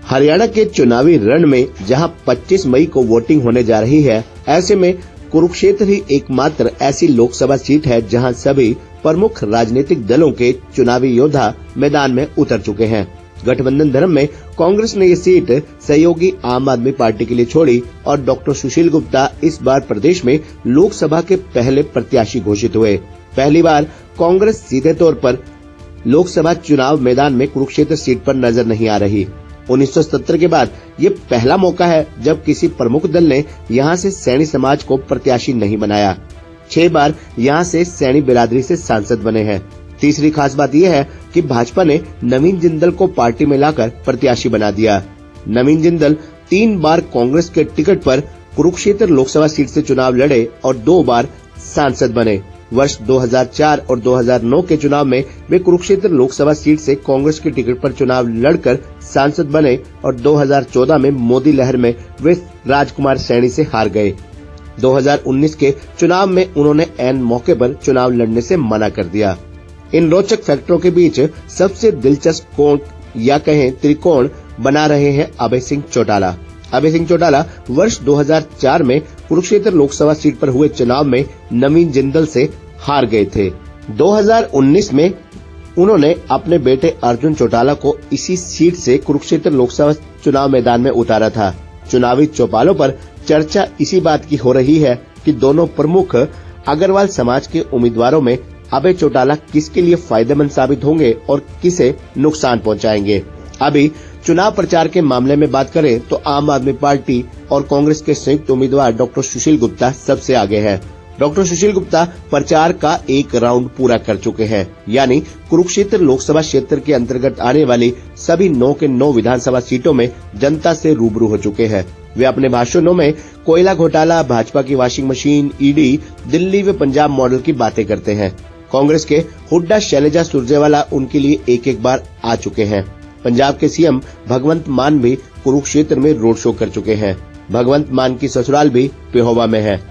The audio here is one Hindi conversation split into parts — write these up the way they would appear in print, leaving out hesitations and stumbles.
हरियाणा के चुनावी रण में जहां 25 मई को वोटिंग होने जा रही है, ऐसे में कुरुक्षेत्र ही एकमात्र ऐसी लोकसभा सीट है जहां सभी प्रमुख राजनीतिक दलों के चुनावी योद्धा मैदान में उतर चुके हैं। गठबंधन धर्म में कांग्रेस ने ये सीट सहयोगी आम आदमी पार्टी के लिए छोड़ी और डॉक्टर सुशील गुप्ता इस बार प्रदेश में लोकसभा के पहले प्रत्याशी घोषित हुए। पहली बार कांग्रेस सीधे तौर पर लोकसभा चुनाव मैदान में कुरुक्षेत्र सीट पर नजर नहीं आ रही। 1970 के बाद ये पहला मौका है जब किसी प्रमुख दल ने यहां से सैनी समाज को प्रत्याशी नहीं बनाया। 6 बार यहां से सैनी बिरादरी से सांसद बने हैं। तीसरी खास बात यह है कि भाजपा ने नवीन जिंदल को पार्टी में लाकर प्रत्याशी बना दिया। नवीन जिंदल 3 बार कांग्रेस के टिकट पर कुरुक्षेत्र लोकसभा सीट से चुनाव लड़े और 2 बार सांसद बने। वर्ष 2004 और 2009 के चुनाव में वे कुरुक्षेत्र लोकसभा सीट से कांग्रेस के टिकट पर चुनाव लड़कर सांसद बने और 2014 में मोदी लहर में वे राजकुमार सैनी से हार गए। 2019 के चुनाव में उन्होंने ऐन मौके पर चुनाव लड़ने से मना कर दिया। इन रोचक फैक्टरों के बीच सबसे दिलचस्प कोण या कहें त्रिकोण बना रहे हैं अभय सिंह चौटाला। अभय सिंह चौटाला वर्ष 2004 में कुरुक्षेत्र लोकसभा सीट पर हुए चुनाव में नवीन जिंदल से हार गए थे। 2019 में उन्होंने अपने बेटे अर्जुन चौटाला को इसी सीट से कुरुक्षेत्र लोकसभा चुनाव मैदान में उतारा था। चुनावी चौपालों पर चर्चा इसी बात की हो रही है कि दोनों प्रमुख अग्रवाल समाज के उम्मीदवारों में अभय चौटाला किसके लिए फायदेमंद साबित होंगे और किसे नुकसान पहुंचाएंगे। अभी चुनाव प्रचार के मामले में बात करें तो आम आदमी पार्टी और कांग्रेस के संयुक्त उम्मीदवार डॉक्टर सुशील गुप्ता सबसे आगे हैं। डॉक्टर सुशील गुप्ता प्रचार का एक राउंड पूरा कर चुके हैं, यानी कुरुक्षेत्र लोकसभा क्षेत्र के अंतर्गत आने वाली सभी 9 के 9 विधानसभा सीटों में जनता से रूबरू हो चुके हैं। वे अपने भाषणों में कोयला घोटाला, भाजपा की वॉशिंग मशीन, ईडी, दिल्ली व पंजाब मॉडल की बातें करते हैं। कांग्रेस के हुड्डा शैलजा सुरजेवाला उनके लिए एक बार आ चुके हैं। पंजाब के सीएम भगवंत मान भी कुरुक्षेत्र में रोड शो कर चुके हैं। भगवंत मान की ससुराल भी पेहोवा में है।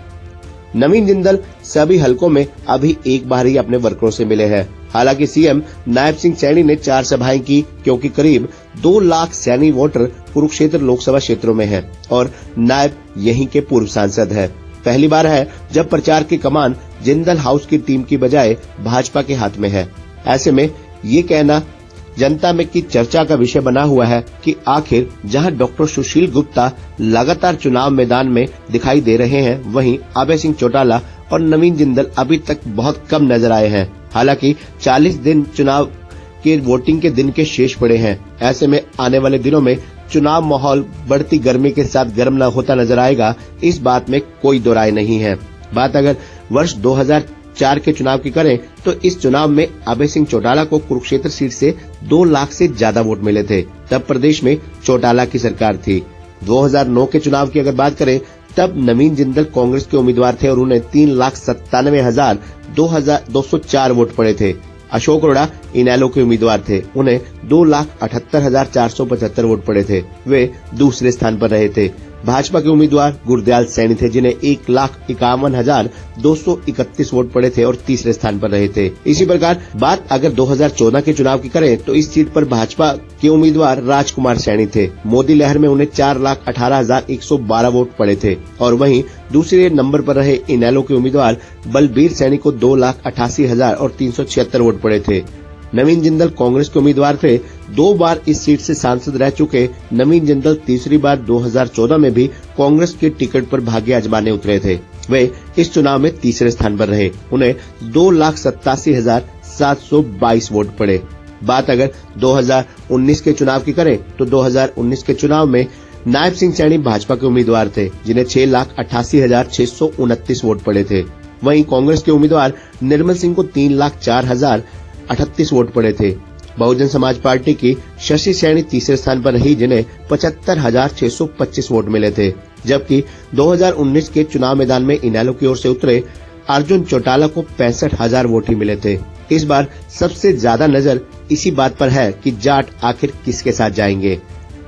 नवीन जिंदल सभी हलकों में अभी एक बार ही अपने वर्करों से मिले हैं। हालांकि सीएम नायब सिंह सैनी ने 4 सभाएं की, क्योंकि करीब 2 लाख सैनी वोटर कुरुक्षेत्र लोकसभा क्षेत्रों में है और नायब यहीं के पूर्व सांसद है। पहली बार है जब प्रचार की कमान जिंदल हाउस की टीम की बजाय भाजपा के हाथ में है। ऐसे में ये कहना जनता में की चर्चा का विषय बना हुआ है कि आखिर जहां डॉक्टर सुशील गुप्ता लगातार चुनाव मैदान में दिखाई दे रहे हैं, वहीं अभय सिंह चौटाला और नवीन जिंदल अभी तक बहुत कम नजर आए हैं। हालांकि 40 दिन चुनाव के वोटिंग के दिन के शेष पड़े हैं। ऐसे में आने वाले दिनों में चुनाव माहौल बढ़ती गर्मी के साथ गर्म न होता नजर आएगा, इस बात में कोई दो राय नहीं है। बात अगर वर्ष 2004 के चुनाव की करें तो इस चुनाव में अभय सिंह चौटाला को कुरुक्षेत्र सीट से 2 लाख से ज्यादा वोट मिले थे। तब प्रदेश में चौटाला की सरकार थी। 2009 के चुनाव की अगर बात करें तब नवीन जिंदल कांग्रेस के उम्मीदवार थे और उन्हें 3,97,204 वोट पड़े थे। अशोक अरोड़ा इनेलो के उम्मीदवार थे, उन्हें 2,78,475 वोट पड़े थे। वे दूसरे स्थान पर रहे थे। भाजपा के उम्मीदवार गुरदयाल सैनी थे, जिन्हें 1,51,231 वोट पड़े थे और तीसरे स्थान पर रहे थे। इसी प्रकार बात अगर 2014 के चुनाव की करें तो इस सीट पर भाजपा के उम्मीदवार राजकुमार सैनी थे। मोदी लहर में उन्हें 4,18,112 वोट पड़े थे और वहीं दूसरे नंबर पर रहे इनेलो के उम्मीदवार बलबीर सैनी को 2,88,376 वोट पड़े थे। नवीन जिंदल कांग्रेस के उम्मीदवार थे। 2 बार इस सीट से सांसद रह चुके नवीन जिंदल तीसरी बार 2014 में भी कांग्रेस के टिकट पर भाग्य आजमाने उतरे थे। वे इस चुनाव में तीसरे स्थान पर रहे। उन्हें 2,87,722 वोट पड़े। बात अगर 2019 के चुनाव की करें तो 2019 के चुनाव में नायब सिंह सैनी भाजपा के उम्मीदवार थे, जिन्हें 6,88,629 वोट पड़े थे। वहीं कांग्रेस के उम्मीदवार निर्मल सिंह को 3,04,038 वोट पड़े थे। बहुजन समाज पार्टी की शशि सैनी तीसरे स्थान पर रही, जिन्हें 75,625 वोट मिले थे। जबकि 2019 के चुनाव मैदान में इनेलो की ओर से उतरे अर्जुन चौटाला को 65,000 वोट ही मिले थे। इस बार सबसे ज्यादा नजर इसी बात पर है कि जाट आखिर किसके साथ जाएंगे।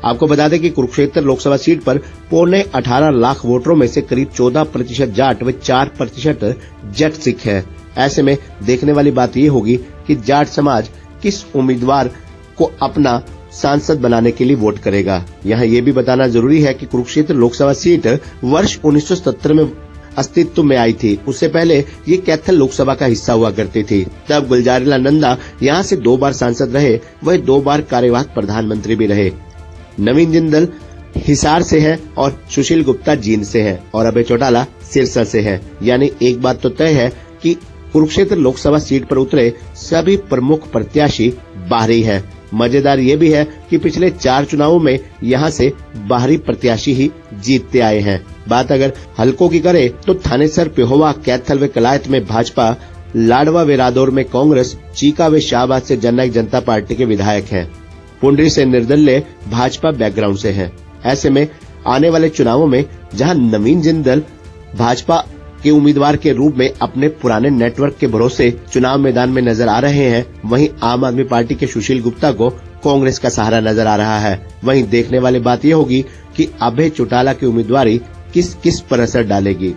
आपको बता दें कि कुरुक्षेत्र लोकसभा सीट पर 18.25 लाख वोटरों में से करीब 14% जाट व 4% जट सिख है। ऐसे में देखने वाली बात ये होगी कि जाट समाज किस उम्मीदवार को अपना सांसद बनाने के लिए वोट करेगा। यहाँ ये भी बताना जरूरी है कि कुरुक्षेत्र लोकसभा सीट वर्ष 1970 में अस्तित्व में आई थी। उससे पहले ये कैथल लोकसभा का हिस्सा हुआ करती थी। तब गुलजारीलाल नंदा यहाँ से 2 बार सांसद रहे, वह 2 बार कार्यवाहक प्रधानमंत्री भी रहे। नवीन जिंदल हिसार से है और सुशील गुप्ता जींद से है और अभय चौटाला सिरसा से है। यानी एक बात तो तय है कि कुरुक्षेत्र लोकसभा सीट पर उतरे सभी प्रमुख प्रत्याशी बाहरी है। मजेदार ये भी है कि पिछले 4 चुनावों में यहाँ से बाहरी प्रत्याशी ही जीतते आए हैं। बात अगर हलकों की करे तो थानेसर, पेहोवा, कैथल व कलायत में भाजपा, लाडवा व रादौर में कांग्रेस, चीका व शाहबाद से जननायक जनता पार्टी के विधायक हैं। पुंडरी से निर्दलीय भाजपा बैकग्राउंड से है। ऐसे में आने वाले चुनावों में जहां नवीन जिंदल भाजपा के उम्मीदवार के रूप में अपने पुराने नेटवर्क के भरोसे चुनाव मैदान में नजर आ रहे हैं, वहीं आम आदमी पार्टी के सुशील गुप्ता को कांग्रेस का सहारा नजर आ रहा है। वहीं देखने वाली बात यह होगी कि अभय चौटाला की उम्मीदवारी किस किस पर असर डालेगी।